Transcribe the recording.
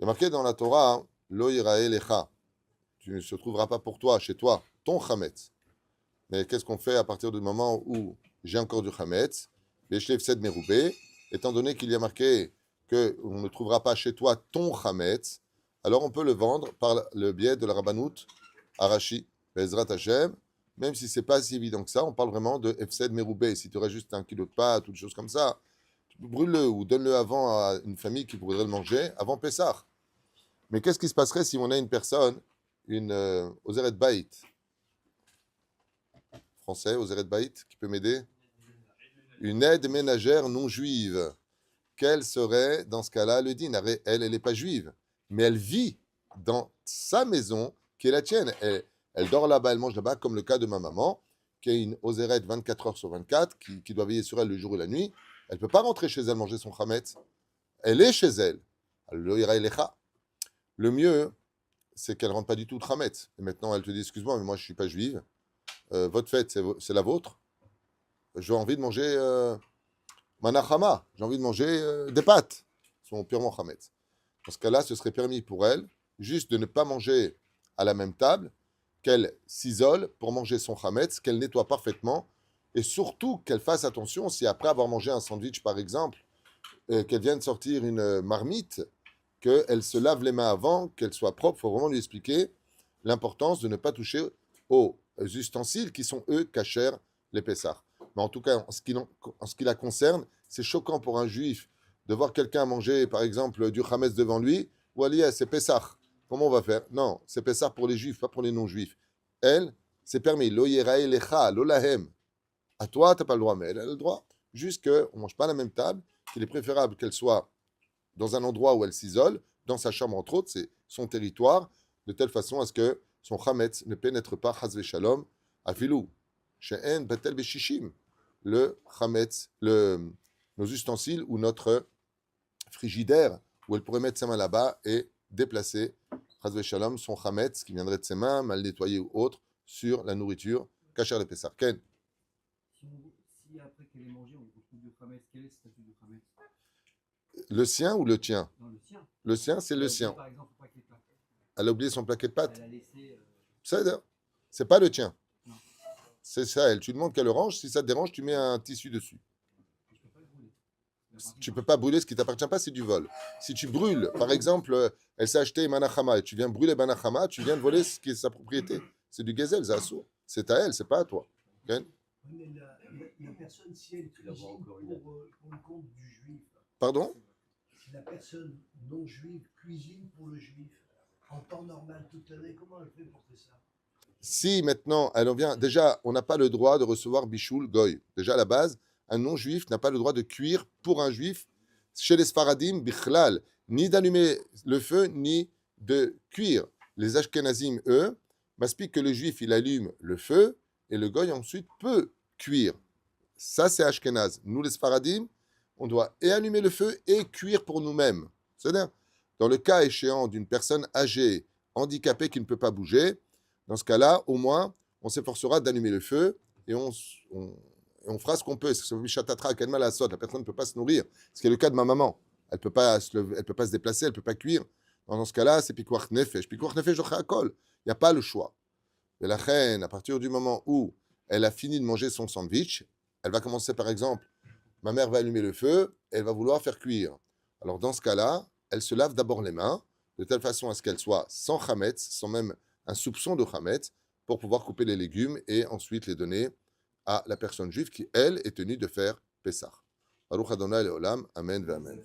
Il y a marqué dans la Torah, Lo yirae lecha. Tu ne se trouveras pas pour toi, chez toi, ton chametz. Mais qu'est-ce qu'on fait à partir du moment où j'ai encore du chametz, Beshlev Sed Meroubé, étant donné qu'il y a marqué qu'on ne trouvera pas chez toi ton chametz, alors on peut le vendre par le biais de la Rabbanout Arashi, Bezrat Hashem, même si c'est pas si évident que ça, on parle vraiment de Efsed Meroubé. Si tu aurais juste un kilo de pâtes ou des choses comme ça, brûle-le ou donne-le avant à une famille qui voudrait le manger, avant Pessah. Mais qu'est-ce qui se passerait si on a une personne, une Ozeret Bait, français, Ozeret Bait, qui peut m'aider? Une aide ménagère non juive. Quel serait dans ce cas-là le din? Elle n'est pas juive, mais elle vit dans sa maison qui est la tienne. Elle dort là-bas, elle mange là-bas, comme le cas de ma maman, qui est une Ozeret 24 heures sur 24, qui doit veiller sur elle le jour et la nuit. Elle ne peut pas rentrer chez elle manger son chametz. Elle est chez elle. Le mieux, c'est qu'elle ne rentre pas du tout de chametz. Et maintenant, elle te dit, excuse-moi, mais moi, je ne suis pas juive. Votre fête, c'est la vôtre. J'ai envie de manger manachama. J'ai envie de manger des pâtes. Elles sont purement chametz. Dans ce cas-là, ce serait permis pour elle juste de ne pas manger à la même table, qu'elle s'isole pour manger son chametz, qu'elle nettoie parfaitement, et surtout qu'elle fasse attention si après avoir mangé un sandwich, par exemple, qu'elle vienne sortir une marmite, qu'elle se lave les mains avant, qu'elle soit propre. Il faut vraiment lui expliquer l'importance de ne pas toucher aux ustensiles qui sont, eux, cachers, les pessards. Mais en tout cas, en ce qui la concerne, c'est choquant pour un juif de voir quelqu'un manger, par exemple, du chametz devant lui, ou aller, c'est pessar. Comment on va faire? Non, c'est pessar pour les juifs, pas pour les non-juifs. Elle, c'est permis. Lo yerae lecha, lo lahem. À toi, tu n'as pas le droit, mais elle a le droit. Juste qu'on ne mange pas à la même table, qu'il est préférable qu'elle soit dans un endroit où elle s'isole, dans sa chambre entre autres, c'est son territoire, de telle façon à ce que son chametz ne pénètre pas, chas shalom, afilou, she'en betel beshishim, le chametz, nos ustensiles ou notre frigidaire, où elle pourrait mettre sa main là-bas et déplacer, chas shalom, son chametz qui viendrait de ses mains, mal nettoyé ou autre, sur la nourriture, kasher de Pessah. Ken? Si après qu'elle ait mangé, on retrouve du Khametz, quel est le statut du Khametz? Le sien ou le tien? Non, le sien. Le sien, c'est le sien. Par exemple, le paquet de pâtes. Elle a oublié son plaquet de pâtes. Elle a laissé. C'est pas le tien. Non. C'est ça, elle. Tu demandes qu'elle le range. Si ça te dérange, tu mets un tissu dessus. Je peux pas le brûler. Tu peux pas brûler ce qui t'appartient pas, c'est du vol. Si tu brûles, par exemple, elle s'est acheté Manachama et tu viens brûler Manachama, tu viens de voler ce qui est sa propriété. C'est du gazelle, Zassou. C'est à elle, c'est pas à toi. Okay? Mais la personne, si elle cuisine pour le compte du juif, Pardon? si la personne non juive cuisine pour le juif, en temps normal toute l'année, comment elle fait pour faire ça? Si maintenant, elle en vient, déjà, on n'a pas le droit de recevoir Bichoul Goy. Déjà, à la base, un non-juif n'a pas le droit de cuire pour un juif chez les Sfaradim, Bichlal, ni d'allumer le feu, ni de cuire. Les Ashkenazim, eux, m'expliquent que le juif, il allume le feu et le Goy ensuite peut cuire. Ça, c'est Ashkenaz. Nous, les Sfaradim, on doit et allumer le feu et cuire pour nous-mêmes. C'est-à-dire, dans le cas échéant d'une personne âgée, handicapée qui ne peut pas bouger, dans ce cas-là, au moins, on s'efforcera d'allumer le feu et on fera ce qu'on peut. La personne ne peut pas se nourrir. Ce qui est le cas de ma maman. Elle ne peut pas se déplacer, elle ne peut pas cuire. Dans ce cas-là, c'est pikuach nefesh. Pikuach nefesh, il n'y a pas le choix. Et la reine, à partir du moment où elle a fini de manger son sandwich, elle va commencer par exemple, ma mère va allumer le feu, et elle va vouloir faire cuire. Alors dans ce cas-là, elle se lave d'abord les mains, de telle façon à ce qu'elle soit sans chametz, sans même un soupçon de chametz, pour pouvoir couper les légumes et ensuite les donner à la personne juive qui, elle, est tenue de faire Pessah. Baruch Adonai Leolam, Amen ve Amen.